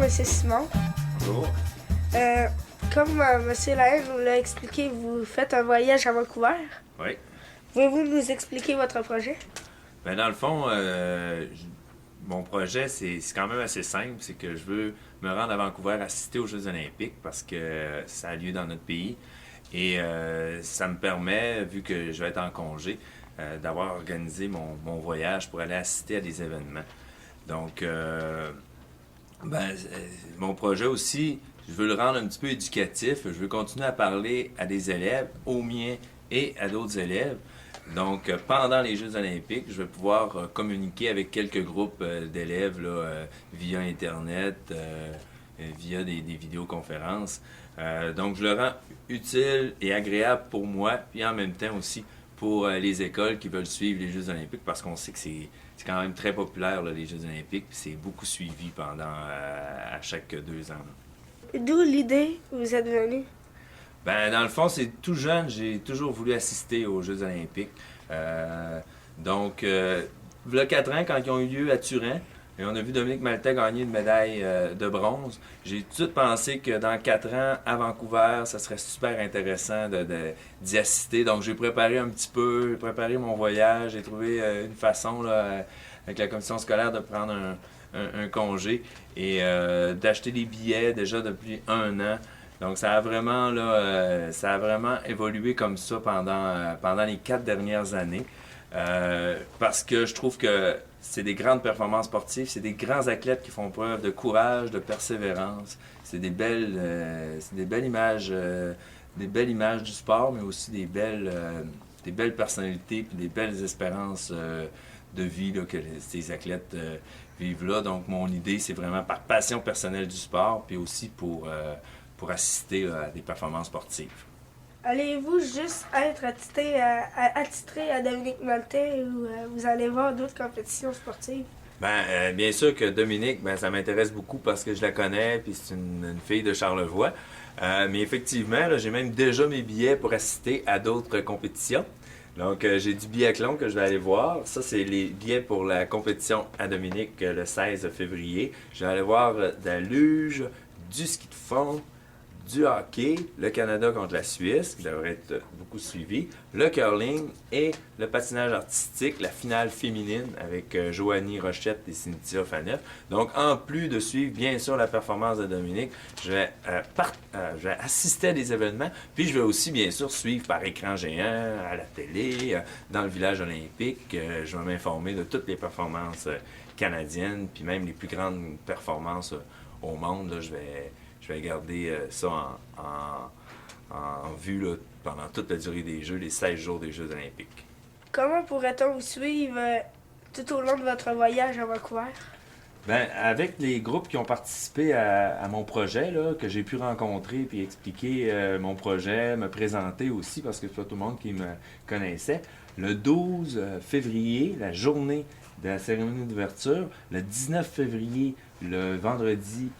M. Simon. Bonjour. Comme M. Lahaye nous l'a expliqué, vous faites un voyage à Vancouver. Oui. Pouvez-vous nous expliquer votre projet? Ben dans le fond, mon projet, c'est quand même assez simple. C'est que je veux me rendre à Vancouver assister aux Jeux olympiques parce que ça a lieu dans notre pays. Et ça me permet, vu que je vais être en congé, d'avoir organisé mon voyage pour aller assister à des événements. Donc, mon projet aussi, je veux le rendre un petit peu éducatif. Je veux continuer à parler à des élèves, aux miens et à d'autres élèves. Donc, pendant les Jeux olympiques, je vais pouvoir communiquer avec quelques groupes d'élèves via Internet, via des vidéoconférences. Donc, je le rends utile et agréable pour moi, puis en même temps aussi pour les écoles qui veulent suivre les Jeux olympiques, parce qu'on sait que c'est quand même très populaire, là, les Jeux olympiques, puis c'est beaucoup suivi pendant à chaque 2 ans. D'où l'idée vous êtes venu? Ben, dans le fond, c'est tout jeune, j'ai toujours voulu assister aux Jeux olympiques. Donc, il y a 4 ans, quand ils ont eu lieu à Turin, et on a vu Dominique Maltais gagner une médaille de bronze, j'ai tout de suite pensé que dans 4 ans, à Vancouver, ça serait super intéressant d'y assister. Donc, j'ai préparé un petit peu, j'ai préparé mon voyage, j'ai trouvé une façon, là, avec la commission scolaire, de prendre un congé et d'acheter des billets déjà depuis 1 an. Donc, ça a vraiment évolué comme ça pendant les 4 dernières années. Parce que je trouve que c'est des grandes performances sportives, c'est des grands athlètes qui font preuve de courage, de persévérance. C'est des belles images, du sport, mais aussi des belles personnalités puis des belles espérances de vie là, que ces athlètes vivent là. Donc, mon idée, c'est vraiment par passion personnelle du sport, puis aussi pour assister à des performances sportives. Allez-vous juste être attitré à Dominique Maltais ou vous allez voir d'autres compétitions sportives? Bien sûr que Dominique, ça m'intéresse beaucoup parce que je la connais, puis c'est une fille de Charlevoix. Mais effectivement, là, j'ai même déjà mes billets pour assister à d'autres compétitions. Donc, j'ai du biathlon que je vais aller voir. Ça, c'est les billets pour la compétition à Dominique le 16 février. Je vais aller voir de la luge, du ski de fond, du hockey, le Canada contre la Suisse, qui devrait être beaucoup suivi, le curling et le patinage artistique, la finale féminine avec Joanie Rochette et Cynthia Faneuf. Donc, en plus de suivre, bien sûr, la performance de Dominique, je vais assister à des événements, puis je vais aussi, bien sûr, suivre par écran géant, à la télé, dans le village olympique. Je vais m'informer de toutes les performances canadiennes, puis même les plus grandes performances au monde. Là, je vais garder ça en vue là, pendant toute la durée des Jeux, les 16 jours des Jeux olympiques. Comment pourrait-on vous suivre tout au long de votre voyage à Vancouver? Avec les groupes qui ont participé à mon projet, là, que j'ai pu rencontrer puis expliquer mon projet, me présenter aussi, parce que c'est pas tout le monde qui me connaissait, le 12 février, la journée de la cérémonie d'ouverture, le 19 février, le vendredi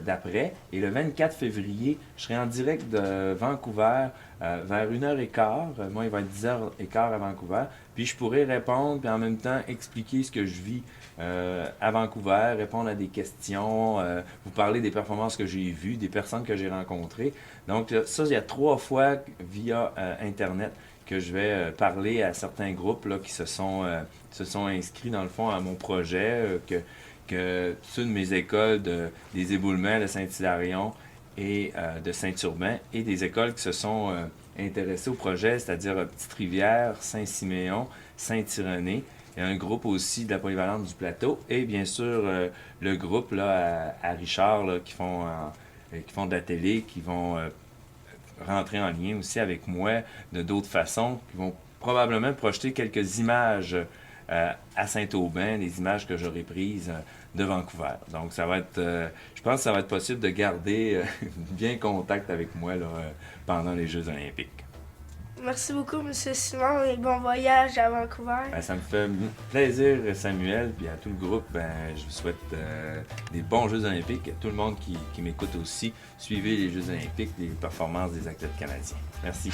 d'après. Et le 24 février, je serai en direct de Vancouver vers 1h15. Moi, il va être 10h15 à Vancouver. Puis je pourrai répondre, puis en même temps expliquer ce que je vis à Vancouver, répondre à des questions, vous parler des performances que j'ai vues, des personnes que j'ai rencontrées. Donc ça, il y a 3 fois via Internet que je vais parler à certains groupes là, qui se sont inscrits dans le fond à mon projet, que ceux de mes écoles des éboulements de Saint-Hilarion et de Saint-Urbain et des écoles qui se sont intéressées au projet, c'est-à-dire Petite-Rivière, Saint-Siméon, Saint-Irénée. Il y a un groupe aussi de la polyvalente du plateau et bien sûr le groupe là, à Richard là, qui font de la télé, qui vont rentrer en lien aussi avec moi de d'autres façons, qui vont probablement projeter quelques images à Saint-Aubin, des images que j'aurai prises de Vancouver. Donc, ça va être, je pense que ça va être possible de garder bien contact avec moi là, pendant les Jeux olympiques. Merci beaucoup, M. Simon, et bon voyage à Vancouver. Ça me fait plaisir, Samuel, puis à tout le groupe, je vous souhaite des bons Jeux olympiques. À tout le monde qui m'écoute aussi, suivez les Jeux olympiques, les performances des athlètes canadiens. Merci.